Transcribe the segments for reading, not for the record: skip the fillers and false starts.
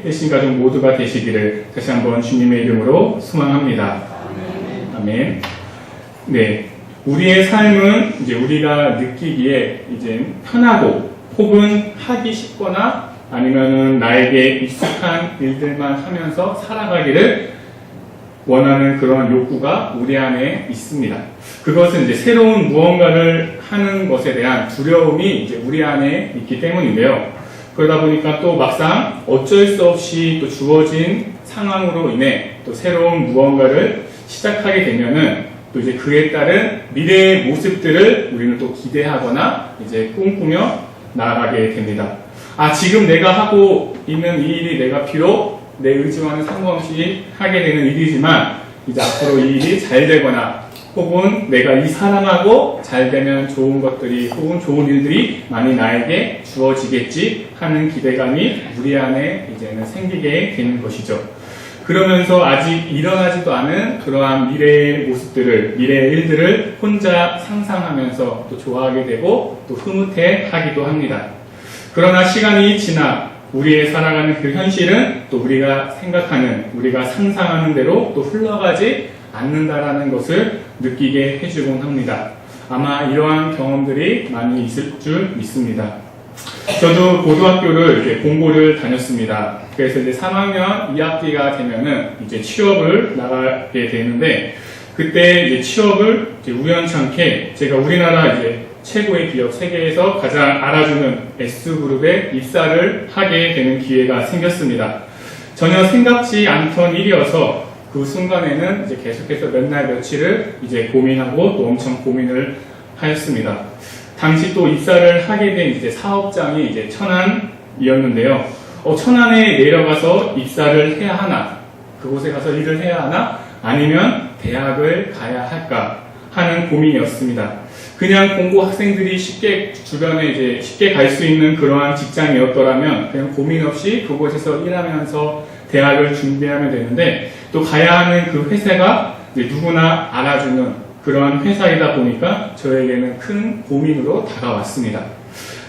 되신 가족 모두가 되시기를 다시 한번 주님의 이름으로 소망합니다. 아멘. 네. 우리의 삶은 이제 우리가 느끼기에 이제 편하고 혹은 하기 쉽거나 아니면은 나에게 익숙한 일들만 하면서 살아가기를 원하는 그런 욕구가 우리 안에 있습니다. 그것은 이제 새로운 무언가를 하는 것에 대한 두려움이 이제 우리 안에 있기 때문인데요. 그러다 보니까 또 막상 어쩔 수 없이 또 주어진 상황으로 인해 또 새로운 무언가를 시작하게 되면은 또 이제 그에 따른 미래의 모습들을 우리는 또 기대하거나 이제 꿈꾸며 나아가게 됩니다. 지금 내가 하고 있는 이 일이 내가 비록 내 의지와는 상관없이 하게 되는 일이지만 이제 앞으로 이 일이 잘 되거나 혹은 내가 이 사람하고 잘 되면 좋은 것들이 혹은 좋은 일들이 많이 나에게 주어지겠지 하는 기대감이 우리 안에 이제는 생기게 되는 것이죠. 그러면서 아직 일어나지도 않은 그러한 미래의 모습들을, 미래의 일들을 혼자 상상하면서 또 좋아하게 되고 또 흐뭇해 하기도 합니다. 그러나 시간이 지나 우리의 살아가는 그 현실은 또 우리가 생각하는, 우리가 상상하는 대로 또 흘러가지 않는다라는 것을 느끼게 해주곤 합니다. 아마 이러한 경험들이 많이 있을 줄 믿습니다. 저도 고등학교를 이제 공고를 다녔습니다. 그래서 이제 3학년 2학기가 되면은 이제 취업을 나가게 되는데 그때 이제 취업을 이제 우연찮게 제가 우리나라 이제 최고의 기업 세계에서 가장 알아주는 S그룹에 입사를 하게 되는 기회가 생겼습니다. 전혀 생각지 않던 일이어서 그 순간에는 이제 계속해서 몇 날 며칠을 이제 고민하고 또 엄청 고민을 하였습니다. 당시 또 입사를 하게 된 이제 사업장이 이제 천안이었는데요. 천안에 내려가서 입사를 해야 하나, 그곳에 가서 일을 해야 하나, 아니면 대학을 가야 할까 하는 고민이었습니다. 그냥 공고 학생들이 쉽게 주변에 이제 쉽게 갈 수 있는 그러한 직장이었더라면 그냥 고민 없이 그곳에서 일하면서 대학을 준비하면 되는데 또 가야 하는 그 회사가 이제 누구나 알아주는 그러한 회사이다 보니까 저에게는 큰 고민으로 다가왔습니다.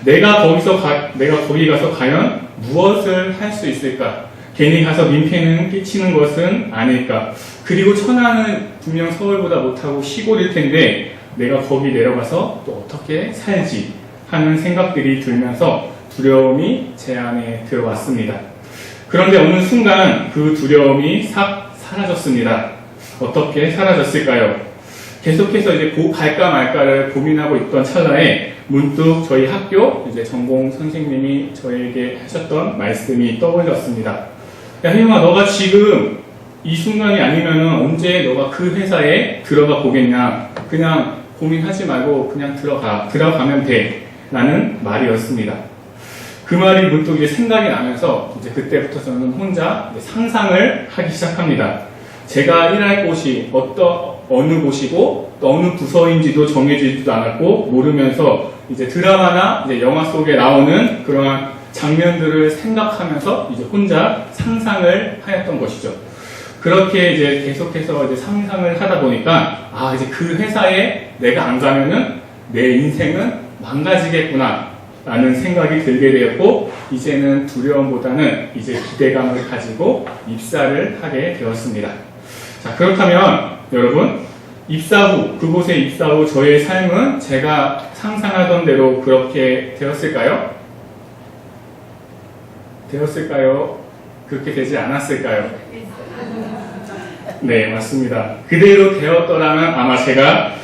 내가 거기 가서 과연 무엇을 할 수 있을까? 괜히 가서 민폐는 끼치는 것은 아닐까? 그리고 천안은 분명 서울보다 못하고 시골일 텐데 내가 거기 내려가서 또 어떻게 살지 하는 생각들이 들면서 두려움이 제 안에 들어왔습니다. 그런데 어느 순간 그 두려움이 싹 사라졌습니다. 어떻게 사라졌을까요? 계속해서 이제 갈까 말까를 고민하고 있던 찰나에 문득 저희 학교 이제 전공 선생님이 저에게 하셨던 말씀이 떠올렸습니다. 야, 혜영아, 너가 지금 이 순간이 아니면은 언제 너가 그 회사에 들어가 보겠냐? 그냥 고민하지 말고 그냥 들어가면 돼. 라는 말이었습니다. 그 말이 문득 이제 생각이 나면서 이제 그때부터 저는 혼자 상상을 하기 시작합니다. 제가 일할 곳이 어느 곳이고 또 어느 부서인지도 정해지지도 않았고 모르면서 이제 드라마나 이제 영화 속에 나오는 그러한 장면들을 생각하면서 이제 혼자 상상을 하였던 것이죠. 그렇게 이제 계속해서 이제 상상을 하다 보니까 이제 그 회사에 내가 안 가면은 내 인생은 망가지겠구나 라는 생각이 들게 되었고 이제는 두려움보다는 이제 기대감을 가지고 입사를 하게 되었습니다. 자, 그렇다면 여러분 그곳에 입사 후 저의 삶은 제가 상상하던 대로 그렇게 되었을까요? 그렇게 되지 않았을까요? 네, 맞습니다. 그대로 되었더라면 아마 제가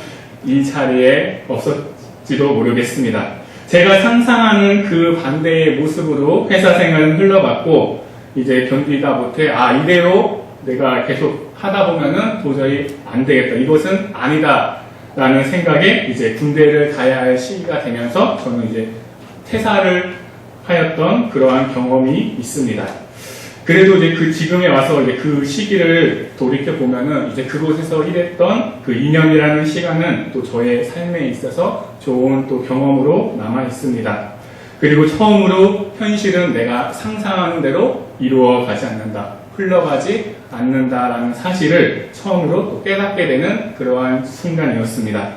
이 자리에 없었지도 모르겠습니다. 제가 상상하는 그 반대의 모습으로 회사 생활은 흘러갔고 이제 견디다 못해 이대로 내가 계속 하다 보면은 도저히 안 되겠다. 이것은 아니다. 라는 생각에 이제 군대를 가야 할 시기가 되면서 저는 이제 퇴사를 하였던 그러한 경험이 있습니다. 그래도 이제 지금에 와서 이제 그 시기를 돌이켜 보면은 이제 그곳에서 일했던 그 2년이라는 시간은 또 저의 삶에 있어서 좋은 또 경험으로 남아 있습니다. 그리고 처음으로 현실은 내가 상상하는 대로 이루어 가지 않는다. 흘러가지 않는다라는 사실을 처음으로 또 깨닫게 되는 그러한 순간이었습니다.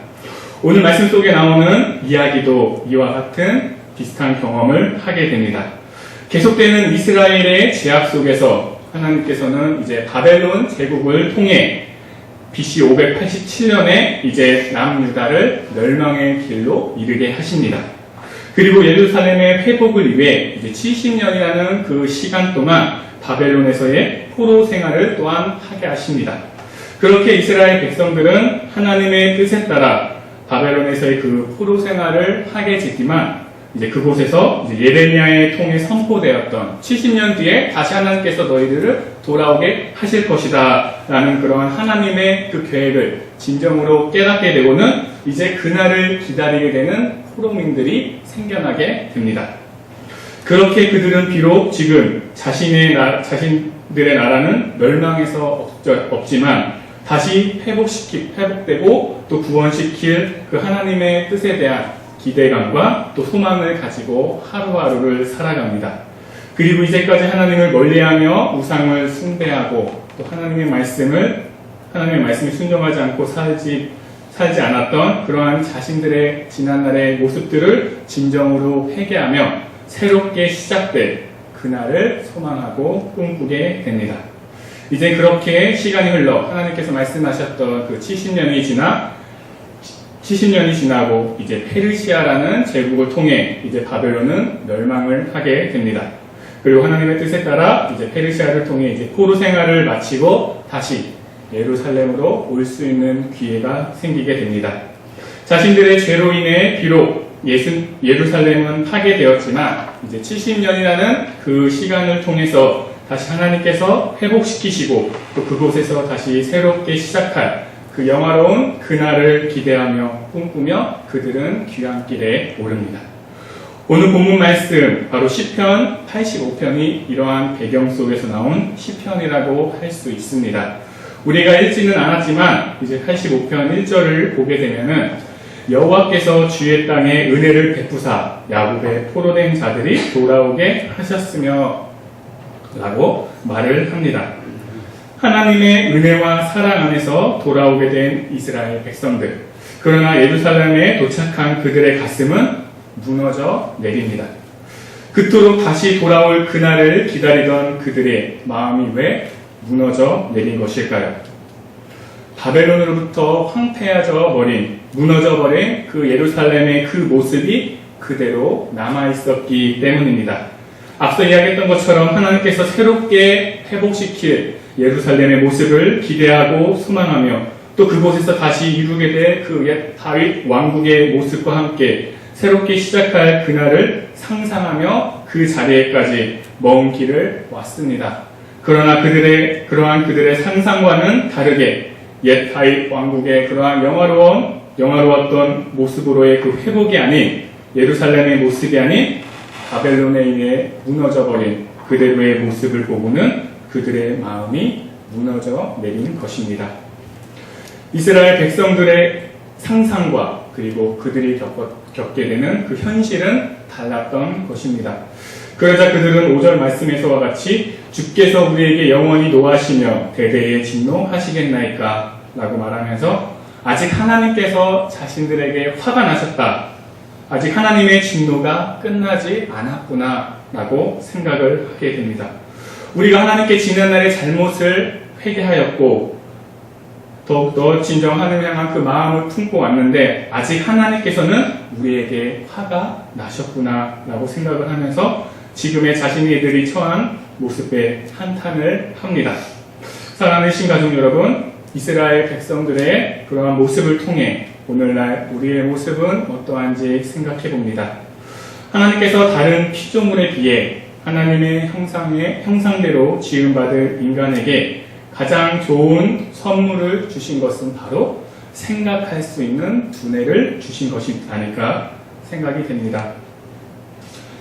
오늘 말씀 속에 나오는 이야기도 이와 같은 비슷한 경험을 하게 됩니다. 계속되는 이스라엘의 제약 속에서 하나님께서는 이제 바벨론 제국을 통해 BC 587년에 이제 남유다를 멸망의 길로 이르게 하십니다. 그리고 예루살렘의 회복을 위해 이제 70년이라는 그 시간 동안 바벨론에서의 포로 생활을 또한 하게 하십니다. 그렇게 이스라엘 백성들은 하나님의 뜻에 따라 바벨론에서의 그 포로 생활을 하게 되지만 이제 그곳에서 이제 예레미야의 통해 선포되었던 70년 뒤에 다시 하나님께서 너희들을 돌아오게 하실 것이다 라는 그러한 하나님의 그 계획을 진정으로 깨닫게 되고는 이제 그날을 기다리게 되는 포로민들이 생겨나게 됩니다. 그렇게 그들은 비록 지금 자신들의 나라는 멸망해서 없지만 다시 회복되고 또 구원시킬 그 하나님의 뜻에 대한 기대감과 또 소망을 가지고 하루하루를 살아갑니다. 그리고 이제까지 하나님을 멀리하며 우상을 숭배하고 또 하나님의 말씀에 순종하지 않고 살지 않았던 그러한 자신들의 지난날의 모습들을 진정으로 회개하며 새롭게 시작될 그날을 소망하고 꿈꾸게 됩니다. 이제 그렇게 시간이 흘러 하나님께서 말씀하셨던 그 70년이 지나고 이제 페르시아라는 제국을 통해 이제 바벨론은 멸망을 하게 됩니다. 그리고 하나님의 뜻에 따라 이제 페르시아를 통해 이제 포로 생활을 마치고 다시 예루살렘으로 올 수 있는 기회가 생기게 됩니다. 자신들의 죄로 인해 비록 예루살렘은 파괴되었지만 이제 70년이라는 그 시간을 통해서 다시 하나님께서 회복시키시고 또 그곳에서 다시 새롭게 시작할 그 영화로운 그날을 기대하며 꿈꾸며 그들은 귀환길에 오릅니다. 오늘 본문 말씀 바로 시편 85편이 이러한 배경 속에서 나온 시편이라고 할 수 있습니다. 우리가 읽지는 않았지만 이제 85편 1절을 보게 되면은 여호와께서 주의 땅에 은혜를 베푸사 야곱의 포로된 자들이 돌아오게 하셨으며 라고 말을 합니다. 하나님의 은혜와 사랑 안에서 돌아오게 된 이스라엘 백성들. 그러나 예루살렘에 도착한 그들의 가슴은 무너져 내립니다. 그토록 다시 돌아올 그날을 기다리던 그들의 마음이 왜 무너져 내린 것일까요? 바벨론으로부터 무너져 버린 그 예루살렘의 그 모습이 그대로 남아있었기 때문입니다. 앞서 이야기했던 것처럼 하나님께서 새롭게 회복시킬 예루살렘의 모습을 기대하고 소망하며 또 그곳에서 다시 이루게 될 그 옛 다윗 왕국의 모습과 함께 새롭게 시작할 그날을 상상하며 그 자리에까지 먼 길을 왔습니다. 그러나 그러한 그들의 상상과는 다르게 옛 다윗 왕국의 그러한 영화로웠던 모습으로의 그 회복이 아닌 예루살렘의 모습이 아닌 바벨론에 의해 무너져버린 그대로의 모습을 보고는 그들의 마음이 무너져 내린 것입니다. 이스라엘 백성들의 상상과 그리고 그들이 겪게 되는 그 현실은 달랐던 것입니다. 그러자 그들은 5절 말씀에서와 같이 주께서 우리에게 영원히 노하시며 대대에 진노하시겠나이까 라고 말하면서 아직 하나님께서 자신들에게 화가 나셨다. 아직 하나님의 진노가 끝나지 않았구나 라고 생각을 하게 됩니다. 우리가 하나님께 지난날의 잘못을 회개하였고 더욱더 진정 하나님을 향한 그 마음을 품고 왔는데 아직 하나님께서는 우리에게 화가 나셨구나 라고 생각을 하면서 지금의 자신들이 처한 모습에 한탄을 합니다. 사랑하는 신가족 여러분, 이스라엘 백성들의 그러한 모습을 통해 오늘날 우리의 모습은 어떠한지 생각해 봅니다. 하나님께서 다른 피조물에 비해 하나님의 형상대로 지음받을 인간에게 가장 좋은 선물을 주신 것은 바로 생각할 수 있는 두뇌를 주신 것이 아닐까 생각이 됩니다.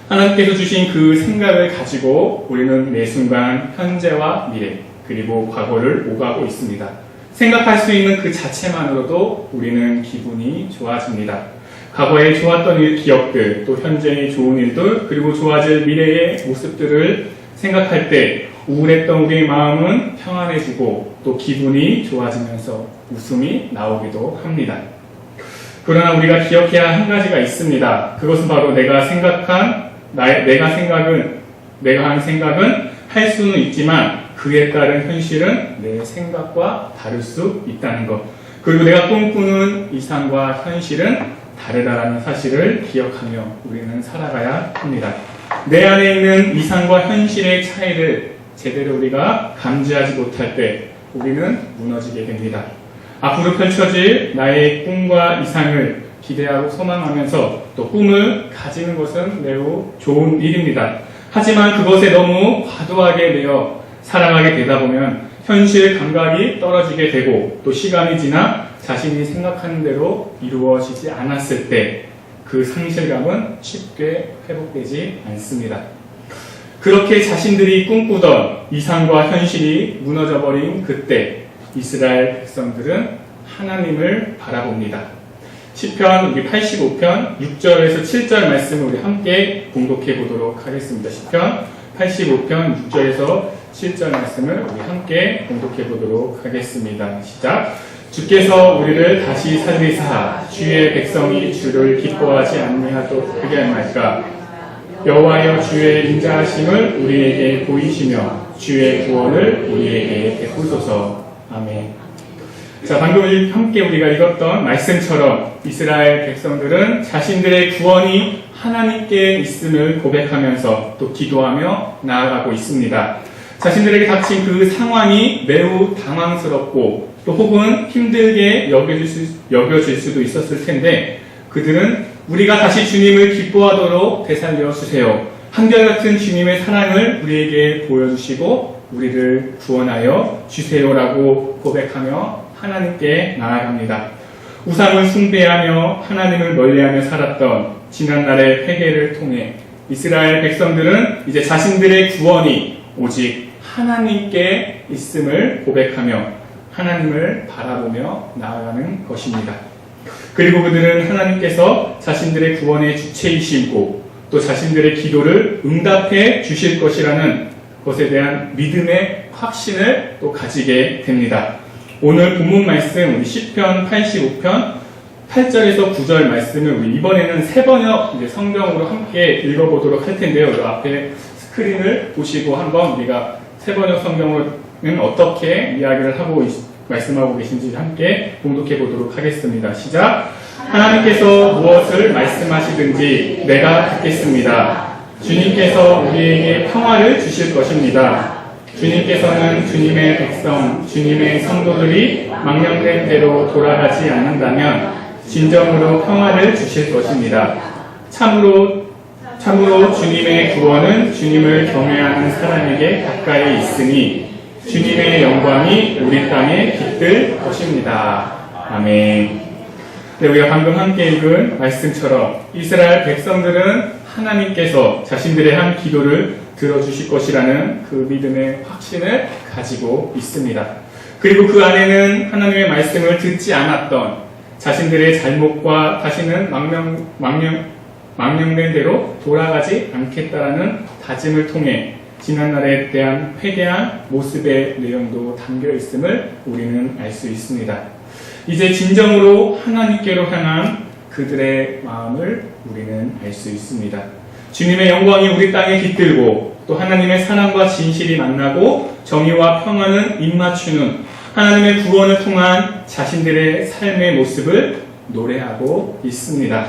하나님께서 주신 그 생각을 가지고 우리는 매 순간 현재와 미래 그리고 과거를 오가고 있습니다. 생각할 수 있는 그 자체만으로도 우리는 기분이 좋아집니다. 과거에 좋았던 기억들, 또 현재의 좋은 일들, 그리고 좋아질 미래의 모습들을 생각할 때 우울했던 우리의 마음은 평안해지고 또 기분이 좋아지면서 웃음이 나오기도 합니다. 그러나 우리가 기억해야 할 한 가지가 있습니다. 그것은 바로 내가 생각은 내가 하는 생각은 할 수는 있지만 그에 따른 현실은 내 생각과 다를 수 있다는 것. 그리고 내가 꿈꾸는 이상과 현실은 다르다라는 사실을 기억하며 우리는 살아가야 합니다. 내 안에 있는 이상과 현실의 차이를 제대로 우리가 감지하지 못할 때 우리는 무너지게 됩니다. 앞으로 펼쳐질 나의 꿈과 이상을 기대하고 소망하면서 또 꿈을 가지는 것은 매우 좋은 일입니다. 하지만 그것에 너무 과도하게 되어 살아가게 되다 보면 현실 감각이 떨어지게 되고 또 시간이 지나 자신이 생각하는 대로 이루어지지 않았을 때 그 상실감은 쉽게 회복되지 않습니다. 그렇게 자신들이 꿈꾸던 이상과 현실이 무너져버린 그때 이스라엘 백성들은 하나님을 바라봅니다. 시편 우리 85편 6절에서 7절 말씀을 우리 함께 봉독해 보도록 하겠습니다. 시편 85편 6절에서 7절 말씀을 우리 함께 봉독해 보도록 하겠습니다. 시작. 주께서 우리를 다시 살리사 주의 백성이 주를 기뻐하지 아니하도록 할까? 여호와여 주의 인자하심을 우리에게 보이시며 주의 구원을 우리에게 베푸소서. 아멘. 자, 방금 함께 우리가 읽었던 말씀처럼 이스라엘 백성들은 자신들의 구원이 하나님께 있음을 고백하면서 또 기도하며 나아가고 있습니다. 자신들에게 닥친 그 상황이 매우 당황스럽고 또 혹은 힘들게 여겨질 수도 있었을 텐데 그들은 우리가 다시 주님을 기뻐하도록 되살려 주세요. 한결같은 주님의 사랑을 우리에게 보여주시고 우리를 구원하여 주세요라고 고백하며 하나님께 나아갑니다. 우상을 숭배하며 하나님을 멀리하며 살았던 지난날의 회개를 통해 이스라엘 백성들은 이제 자신들의 구원이 오직 하나님께 있음을 고백하며 하나님을 바라보며 나아가는 것입니다. 그리고 그들은 하나님께서 자신들의 구원의 주체이시고 또 자신들의 기도를 응답해 주실 것이라는 것에 대한 믿음의 확신을 또 가지게 됩니다. 오늘 본문 말씀 우리 시편 85편 8절에서 9절 말씀을 우리 이번에는 새 번역 성경으로 함께 읽어보도록 할 텐데요. 이 앞에 스크린을 보시고 한번 우리가 새 번역 성경은 어떻게 이야기를 하고 말씀하고 계신지 함께 봉독해 보도록 하겠습니다. 시작. 하나님께서 무엇을 말씀하시든지 내가 듣겠습니다. 주님께서 우리에게 평화를 주실 것입니다. 주님께서는 주님의 백성, 주님의 성도들이 망령된 대로 돌아가지 않는다면 진정으로 평화를 주실 것입니다. 참으로 주님의 구원은 주님을 경외하는 사람에게 가까이 있으니 주님의 영광이 우리 땅에 깃들 것입니다. 아멘. 네, 우리가 방금 함께 읽은 말씀처럼 이스라엘 백성들은 하나님께서 자신들의 한 기도를 들어주실 것이라는 그 믿음의 확신을 가지고 있습니다. 그리고 그 안에는 하나님의 말씀을 듣지 않았던 자신들의 잘못과 다시는 망령된 대로 돌아가지 않겠다라는 다짐을 통해 지난날에 대한 회개한 모습의 내용도 담겨 있음을 우리는 알 수 있습니다. 이제 진정으로 하나님께로 향한 그들의 마음을 우리는 알 수 있습니다. 주님의 영광이 우리 땅에 깃들고 또 하나님의 사랑과 진실이 만나고 정의와 평화는 입맞추는 하나님의 구원을 통한 자신들의 삶의 모습을 노래하고 있습니다.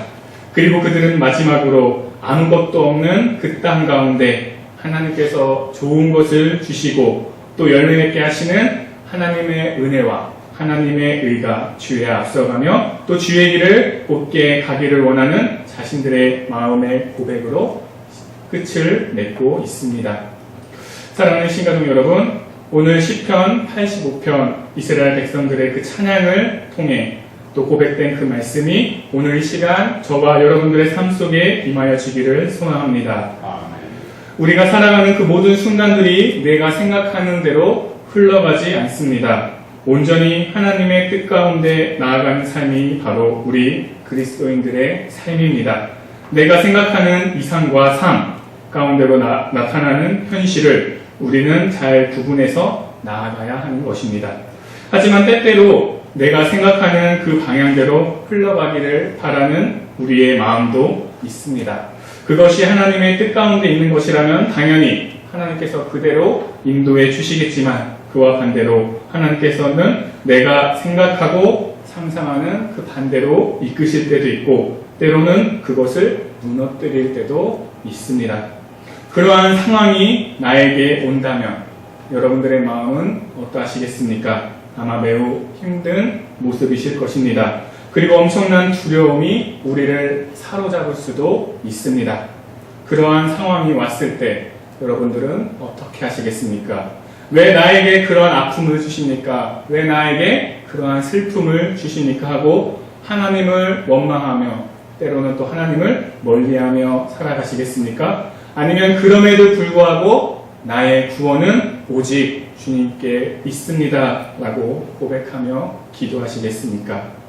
그리고 그들은 마지막으로 아무것도 없는 그 땅 가운데 하나님께서 좋은 것을 주시고 또 열매 맺게 하시는 하나님의 은혜와 하나님의 의가 주에 앞서가며 또 주의 길을 곧게 가기를 원하는 자신들의 마음의 고백으로 끝을 맺고 있습니다. 사랑하는 신가족 여러분, 오늘 시편 85편 이스라엘 백성들의 그 찬양을 통해 또 고백된 그 말씀이 오늘 이 시간 저와 여러분들의 삶 속에 임하여 주기를 소망합니다. 우리가 살아가는 그 모든 순간들이 내가 생각하는 대로 흘러가지 않습니다. 온전히 하나님의 뜻 가운데 나아가는 삶이 바로 우리 그리스도인들의 삶입니다. 내가 생각하는 이상과 삶 가운데로 나타나는 현실을 우리는 잘 구분해서 나아가야 하는 것입니다. 하지만 때때로 내가 생각하는 그 방향대로 흘러가기를 바라는 우리의 마음도 있습니다. 그것이 하나님의 뜻 가운데 있는 것이라면 당연히 하나님께서 그대로 인도해 주시겠지만, 그와 반대로 하나님께서는 내가 생각하고 상상하는 그 반대로 이끄실 때도 있고, 때로는 그것을 무너뜨릴 때도 있습니다. 그러한 상황이 나에게 온다면 여러분들의 마음은 어떠하시겠습니까? 아마 매우 힘든 모습이실 것입니다. 그리고 엄청난 두려움이 우리를 사로잡을 수도 있습니다. 그러한 상황이 왔을 때 여러분들은 어떻게 하시겠습니까? 왜 나에게 그런 아픔을 주십니까? 왜 나에게 그러한 슬픔을 주십니까? 하고 하나님을 원망하며 때로는 또 하나님을 멀리하며 살아가시겠습니까? 아니면 그럼에도 불구하고 나의 구원은 오직 주님께 있습니다 라고 고백하며 기도하시겠습니까?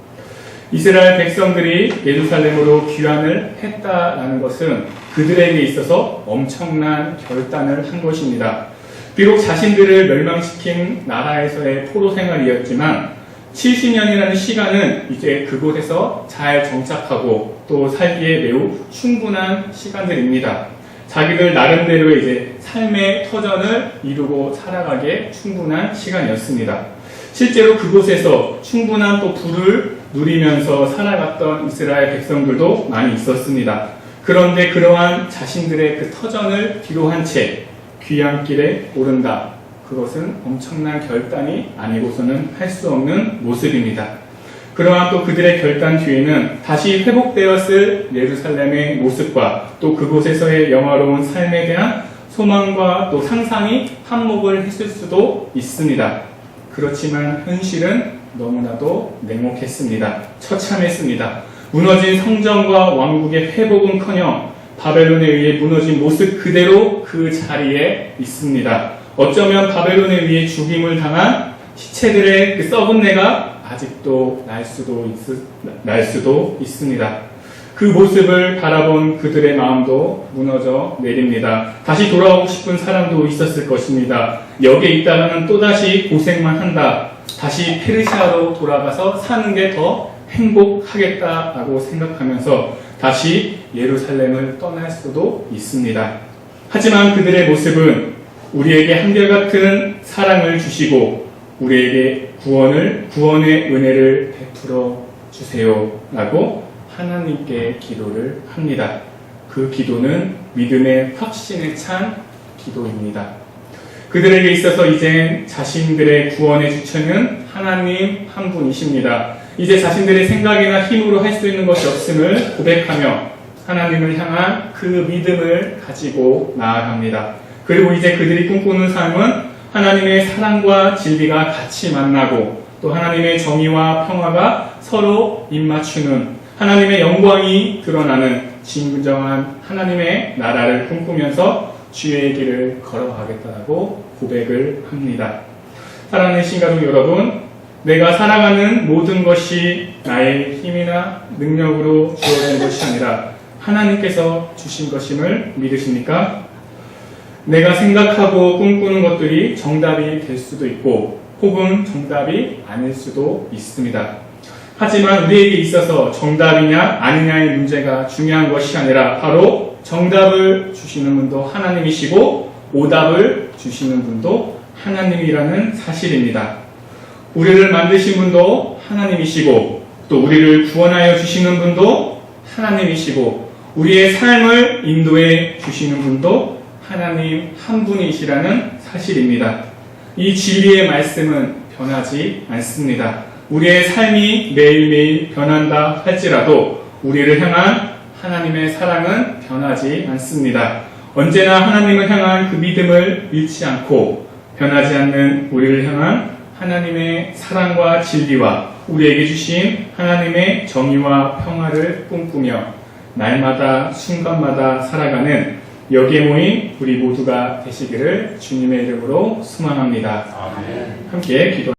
이스라엘 백성들이 예루살렘으로 귀환을 했다라는 것은 그들에게 있어서 엄청난 결단을 한 것입니다. 비록 자신들을 멸망시킨 나라에서의 포로 생활이었지만 70년이라는 시간은 이제 그곳에서 잘 정착하고 또 살기에 매우 충분한 시간들입니다. 자기들 나름대로의 이제 삶의 터전을 이루고 살아가기에 충분한 시간이었습니다. 실제로 그곳에서 충분한 또 부를 누리면서 살아갔던 이스라엘 백성들도 많이 있었습니다. 그런데 그러한 자신들의 그 터전을 뒤로한 채 귀향길에 오른다. 그것은 엄청난 결단이 아니고서는 할 수 없는 모습입니다. 그러한 또 그들의 결단 뒤에는 다시 회복되었을 예루살렘의 모습과 또 그곳에서의 영화로운 삶에 대한 소망과 또 상상이 한몫을 했을 수도 있습니다. 그렇지만 현실은 너무나도 냉혹했습니다. 처참했습니다. 무너진 성전과 왕국의 회복은커녕 바벨론에 의해 무너진 모습 그대로 그 자리에 있습니다. 어쩌면 바벨론에 의해 죽임을 당한 시체들의 그 썩은 내가 아직도 날 수도 있습니다. 그 모습을 바라본 그들의 마음도 무너져 내립니다. 다시 돌아오고 싶은 사람도 있었을 것입니다. 여기에 있다가는 또다시 고생만 한다. 다시 페르시아로 돌아가서 사는 게 더 행복하겠다라고 생각하면서 다시 예루살렘을 떠날 수도 있습니다. 하지만 그들의 모습은 우리에게 한결같은 사랑을 주시고 우리에게 구원의 은혜를 베풀어 주세요 라고 하나님께 기도를 합니다. 그 기도는 믿음의 확신에 찬 기도입니다. 그들에게 있어서 이제 자신들의 구원의 주체는 하나님 한 분이십니다. 이제 자신들의 생각이나 힘으로 할 수 있는 것이 없음을 고백하며 하나님을 향한 그 믿음을 가지고 나아갑니다. 그리고 이제 그들이 꿈꾸는 삶은 하나님의 사랑과 진리가 같이 만나고 또 하나님의 정의와 평화가 서로 입맞추는 하나님의 영광이 드러나는 진정한 하나님의 나라를 꿈꾸면서 주의 길을 걸어가겠다고 고백을 합니다. 사랑하는 신가족 여러분, 내가 살아가는 모든 것이 나의 힘이나 능력으로 주어진 것이 아니라 하나님께서 주신 것임을 믿으십니까? 내가 생각하고 꿈꾸는 것들이 정답이 될 수도 있고 혹은 정답이 아닐 수도 있습니다. 하지만 우리에게 있어서 정답이냐 아니냐의 문제가 중요한 것이 아니라 바로 정답을 주시는 분도 하나님이시고 오답을 주시는 분도 하나님이라는 사실입니다. 우리를 만드신 분도 하나님이시고 또 우리를 구원하여 주시는 분도 하나님이시고 우리의 삶을 인도해 주시는 분도 하나님 한 분이시라는 사실입니다. 이 진리의 말씀은 변하지 않습니다. 우리의 삶이 매일매일 변한다 할지라도 우리를 향한 하나님의 사랑은 변하지 않습니다. 언제나 하나님을 향한 그 믿음을 잃지 않고 변하지 않는 우리를 향한 하나님의 사랑과 진리와 우리에게 주신 하나님의 정의와 평화를 꿈꾸며 날마다 순간마다 살아가는 여기에 모인 우리 모두가 되시기를 주님의 이름으로 소망합니다. 아멘. 함께 기도